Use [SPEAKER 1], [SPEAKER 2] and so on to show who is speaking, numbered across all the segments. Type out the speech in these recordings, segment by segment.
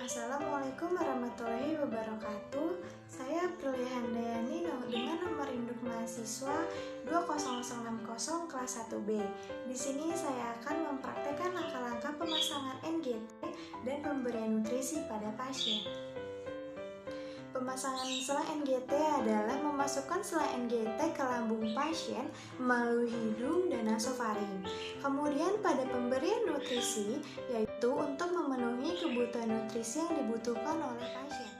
[SPEAKER 1] Assalamualaikum warahmatullahi wabarakatuh. Saya Prilia Handayani dengan nomor induk mahasiswa 20060 kelas 1B. Di sini saya akan mempraktekkan langkah-langkah pemasangan NGT dan pemberian nutrisi pada pasien. Pemasangan selang NGT adalah memasukkan selang NGT ke lambung pasien melalui hidung dan nasofaring. Kemudian pada pemberian nutrisi, yaitu untuk memenuhi kebutuhan nutrisi yang dibutuhkan oleh pasien.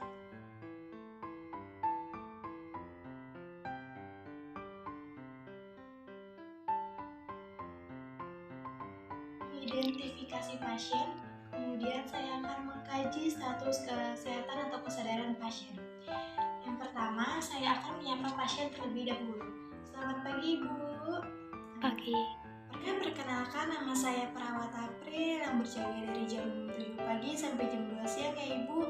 [SPEAKER 1] Identifikasi pasien, kemudian saya akan mengkaji status kesehatan atau kesadaran pasien. Yang pertama, saya akan menyapa pasien terlebih dahulu. Selamat pagi, Bu.
[SPEAKER 2] Pagi.
[SPEAKER 1] Perkenalkan, nama saya Perawat April yang berjaga dari jam 7 pagi sampai jam 2 siang ya Ibu.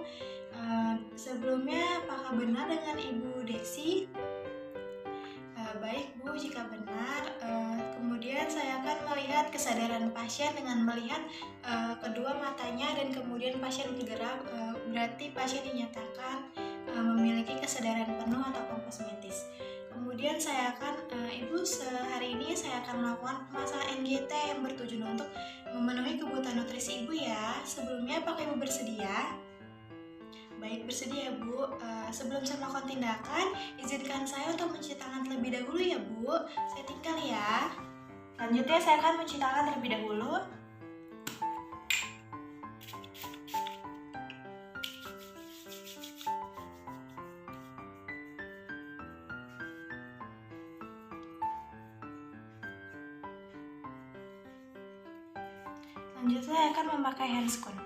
[SPEAKER 1] Sebelumnya, apakah benar dengan Ibu Desi? Baik Bu, jika benar, kemudian saya akan melihat kesadaran pasien dengan melihat kedua matanya dan kemudian pasien bergerak, berarti pasien dinyatakan memiliki kesadaran penuh atau komposmentis. Kemudian saya akan, Ibu, hari ini saya akan melakukan pemasangan NGT yang bertujuan untuk memenuhi kebutuhan nutrisi Ibu ya. Sebelumnya apakah Ibu bersedia? Baik, bersedia Bu. Sebelum saya melakukan tindakan, izinkan saya untuk mencuci tangan terlebih dahulu ya Bu. Saya tinggal ya. Selanjutnya saya akan mencuci tangan terlebih dahulu. Selanjutnya saya akan memakai handscoon.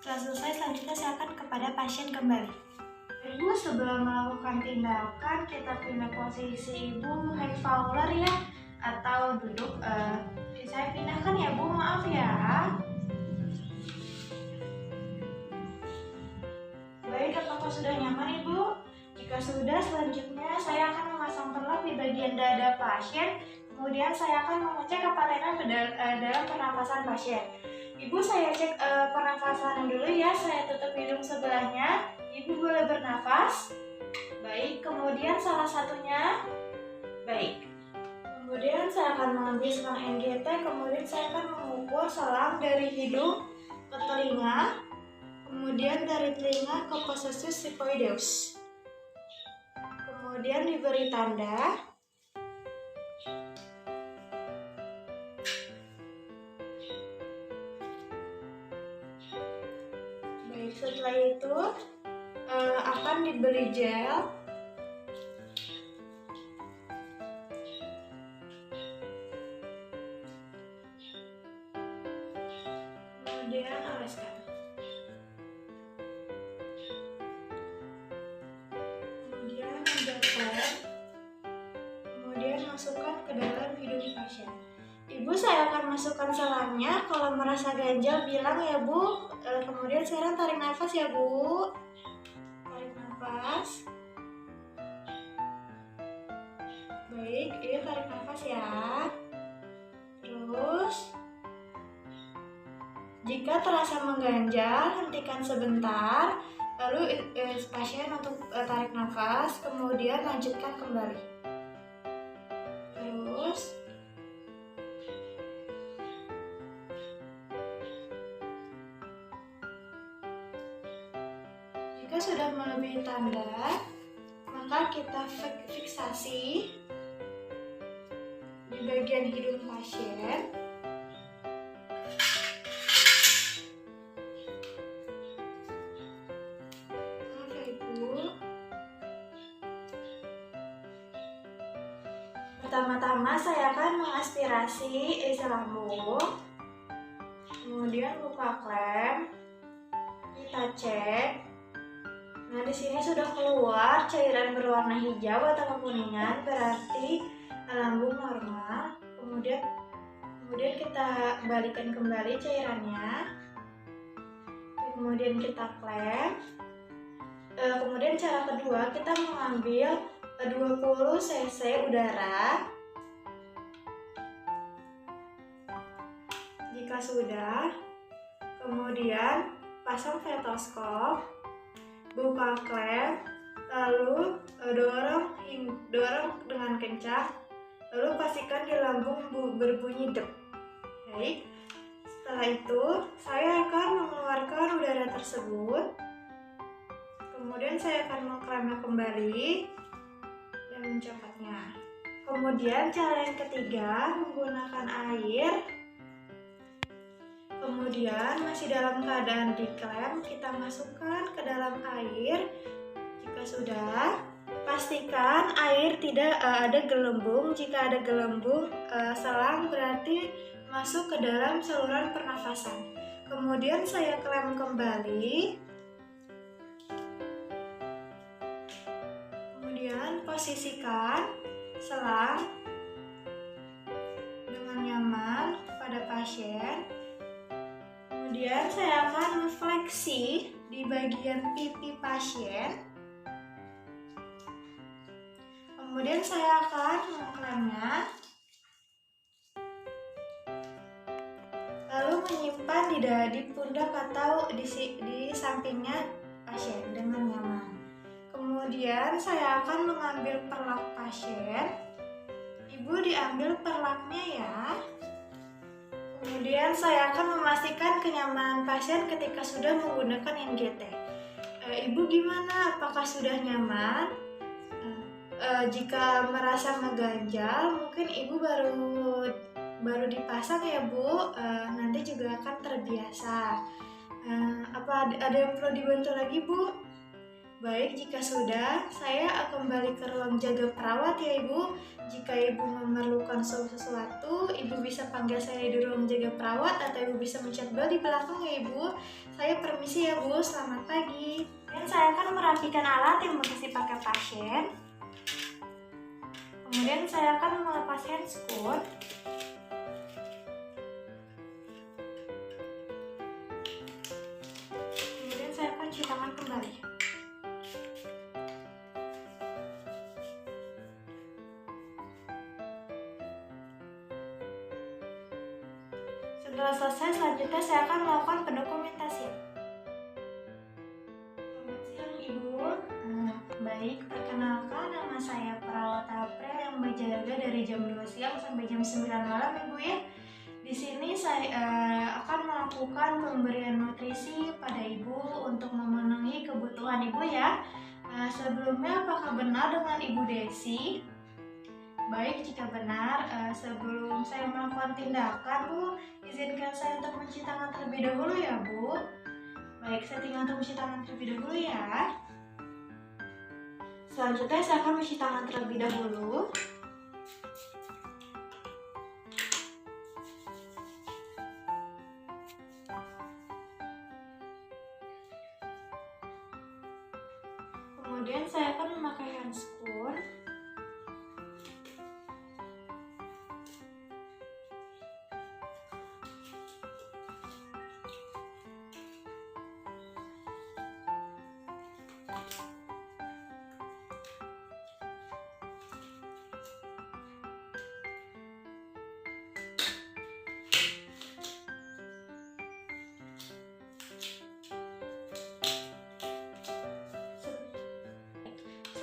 [SPEAKER 1] Setelah selesai, selanjutnya saya akan kepada pasien kembali. Ibu, sebelum melakukan tindakan, kita pindah posisi Ibu high fowler ya, atau duduk. Saya pindahkan ya Bu, maaf ya. Baik, apakah sudah nyaman Ibu? Jika sudah, selanjutnya saya akan memasang pelak di bagian dada pasien. Kemudian saya akan mengecek kepatenan dalam pernapasan pasien. Ibu, saya cek pernafasan dulu ya. Saya tutup hidung sebelahnya. Ibu boleh bernafas. Baik, kemudian salah satunya. Baik. Kemudian saya akan mengambil selang NGT. Kemudian saya akan mengukur selang dari hidung ke telinga. Kemudian dari telinga ke posisi sifoideus. Kemudian diberi tanda. Baik, setelah itu akan diberi gel. Kemudian oleskan. Kemudian ambil pen. Kemudian masukkan ke dalam hidung pasien. Ibu, saya akan masukkan selangnya. Kalau merasa ganjal bilang ya Bu. Kemudian sekarang tarik nafas ya Bu. Tarik nafas. Baik, ini tarik nafas ya. Terus, jika terasa mengganjal, hentikan sebentar. Lalu pasien untuk tarik nafas, kemudian lanjutkan kembali. Terus, jika sudah melebihi tanda, maka kita fiksasi di bagian hidung pasien. Maaf ya Ibu. Pertama-tama saya akan mengaspirasi isi lambung. Kemudian buka klem. Kita cek Nah, di sini sudah keluar cairan berwarna hijau atau kekuningan, berarti lambung normal. Kemudian kita balikan kembali cairannya. Kemudian kita klem. Kemudian cara kedua, kita mengambil 20 cc udara. Jika sudah, kemudian pasang stetoskop, buka klem, lalu dorong dengan kencang, lalu pastikan di lambung berbunyi dep. Baik, setelah itu saya akan mengeluarkan udara tersebut. Kemudian saya akan mengklemnya kembali dan mencopotnya. Kemudian cara yang ketiga, menggunakan air. Kemudian masih dalam keadaan diklem, kita masukkan ke dalam air. Jika sudah, pastikan air tidak ada gelembung. Jika ada gelembung, selang berarti masuk ke dalam saluran pernafasan. Kemudian saya klem kembali. Kemudian posisikan selang dengan nyaman pada pasien. Kemudian saya akan refleksi di bagian pipi pasien. Kemudian saya akan mengklemnya, lalu menyimpan di pundak atau di sampingnya pasien dengan nyaman. Kemudian saya akan mengambil perlak pasien. Ibu diambil perlaknya ya. Kemudian saya akan memastikan kenyamanan pasien ketika sudah menggunakan NGT. Ibu gimana? Apakah sudah nyaman? Jika merasa ngeganjal, mungkin ibu baru dipasang ya Bu. Nanti juga akan terbiasa. Apa ada yang perlu dibantu lagi Bu? Baik, jika sudah, saya akan kembali ke ruang jaga perawat ya Ibu. Jika Ibu memerlukan sesuatu, Ibu bisa panggil saya di ruang jaga perawat atau Ibu bisa menchat bel di belakang ya Ibu. Saya permisi ya Bu, selamat pagi. Dan saya akan merapikan alat yang bekas dipakai pasien. Kemudian saya akan melepas handscoot. Kemudian saya akan cuci tangan kembali. Setelah selesai, selanjutnya saya akan melakukan pendokumentasian. Selamat siang Ibu. Baik, perkenalkan nama saya perawat April yang berjaga dari jam 2 siang sampai jam 9 malam Ibu ya. Di sini saya akan melakukan pemberian nutrisi pada Ibu untuk memenuhi kebutuhan Ibu ya. Sebelumnya apakah benar dengan Ibu Desi? Baik, jika benar, sebelum saya melakukan tindakan Bu, izinkan saya untuk mencuci tangan terlebih dahulu ya Bu. Baik, saya tinggal untuk mencuci tangan terlebih dahulu ya. Selanjutnya saya akan mencuci tangan terlebih dahulu. Kemudian saya akan memakai handscoot.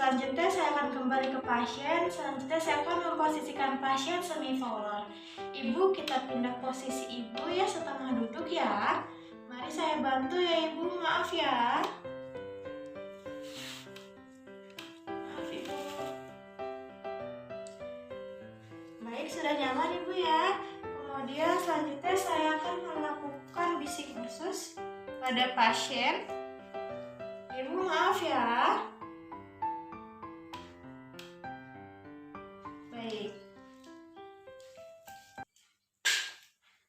[SPEAKER 1] Selanjutnya saya akan kembali ke pasien. Selanjutnya saya akan memposisikan pasien semivolar. Ibu, kita pindah posisi Ibu ya, setengah duduk ya. Mari saya bantu ya Ibu, maaf ya. Maaf Ibu. Baik, sudah nyaman Ibu ya. Kemudian selanjutnya saya akan melakukan bisik khusus pada pasien. Ibu maaf ya. Baik.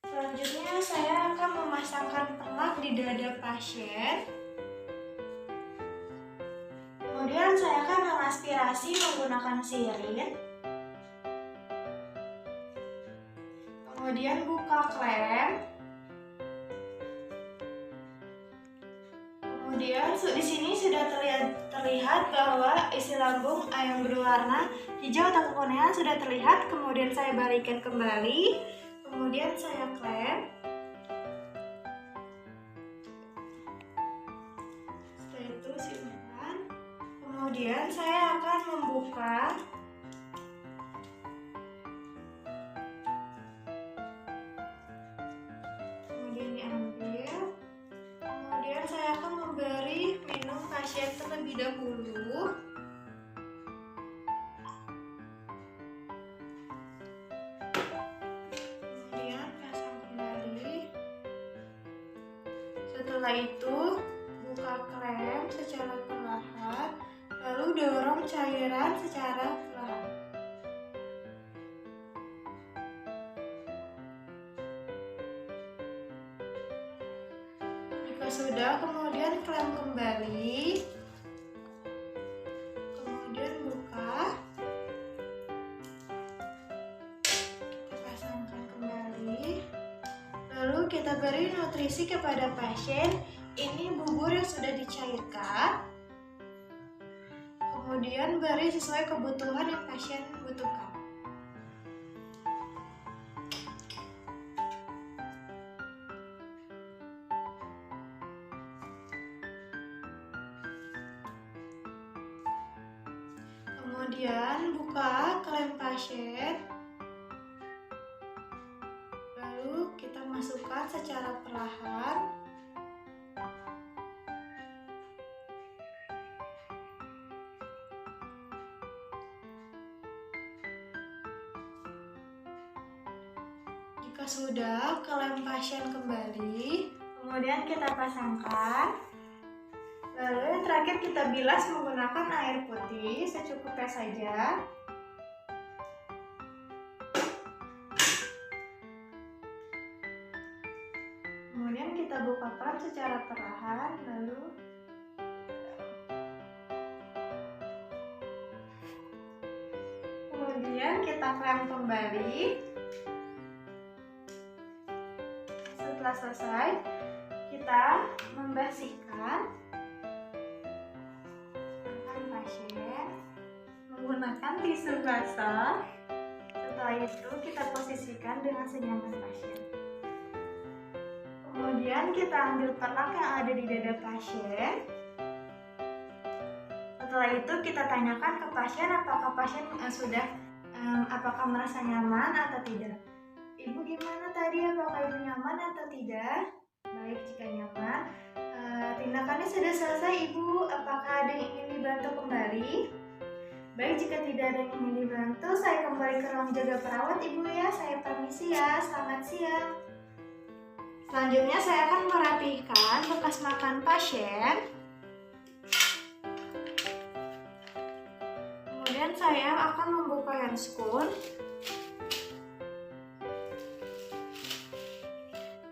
[SPEAKER 1] Selanjutnya saya akan memasangkan perlak di dada pasien. Kemudian saya akan mengaspirasi menggunakan sirin. Kemudian buka klem. Kemudian di sini sudah terlihat bahwa isi lambung yang berwarna hijau atau kekuningan sudah terlihat. Kemudian saya balikkan kembali. Kemudian saya klem. Setelah itu simpan. Kemudian saya akan membuka. Kemudian diambil. Kemudian saya akan memberi minum pasien terlebih dahulu. Kemudian pasang kembali. Setelah itu buka klem secara perlahan, lalu dorong cairan secara perlahan. Jika sudah, kemudian klem kembali. Kemudian buka. Kita pasangkan kembali. Lalu kita beri nutrisi kepada pasien. Ini bubur yang sudah dicairkan. Kemudian beri sesuai kebutuhan yang pasien butuhkan. Kemudian buka klem pasien. Lalu kita masukkan secara perlahan. Jika sudah, klem pasien kembali. Kemudian kita pasangkan. Lalu yang terakhir kita bilas menggunakan air putih secukupnya saja. Kemudian kita buka klem secara perlahan, lalu kemudian kita klem kembali. Setelah selesai, kita membersihkan pasien menggunakan tisu basah. Setelah itu kita posisikan dengan senyaman pasien. Kemudian kita ambil pernak yang ada di dada pasien. Setelah itu kita tanyakan ke pasien apakah pasien apakah merasa nyaman atau tidak. Ibu gimana tadi, apakah ibu nyaman atau tidak? Baik, jika nyaman. Tindakannya sudah selesai ibu, apakah ada yang ingin dibantu kembali? Baik, jika tidak ada yang ingin dibantu, saya kembali ke ruang jaga perawat ibu ya. Saya permisi ya, selamat siang. Selanjutnya saya akan merapihkan bekas makan pasien. Kemudian saya akan membuka handscoon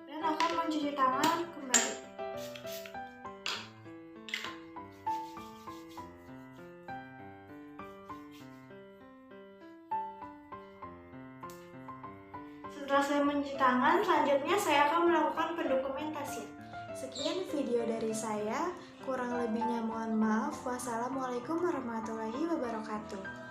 [SPEAKER 1] dan akan mencuci tangan kembali. Setelah saya mencuci tangan, selanjutnya saya akan melakukan pendokumentasian. Sekian video dari saya, kurang lebihnya mohon maaf. Wassalamualaikum warahmatullahi wabarakatuh.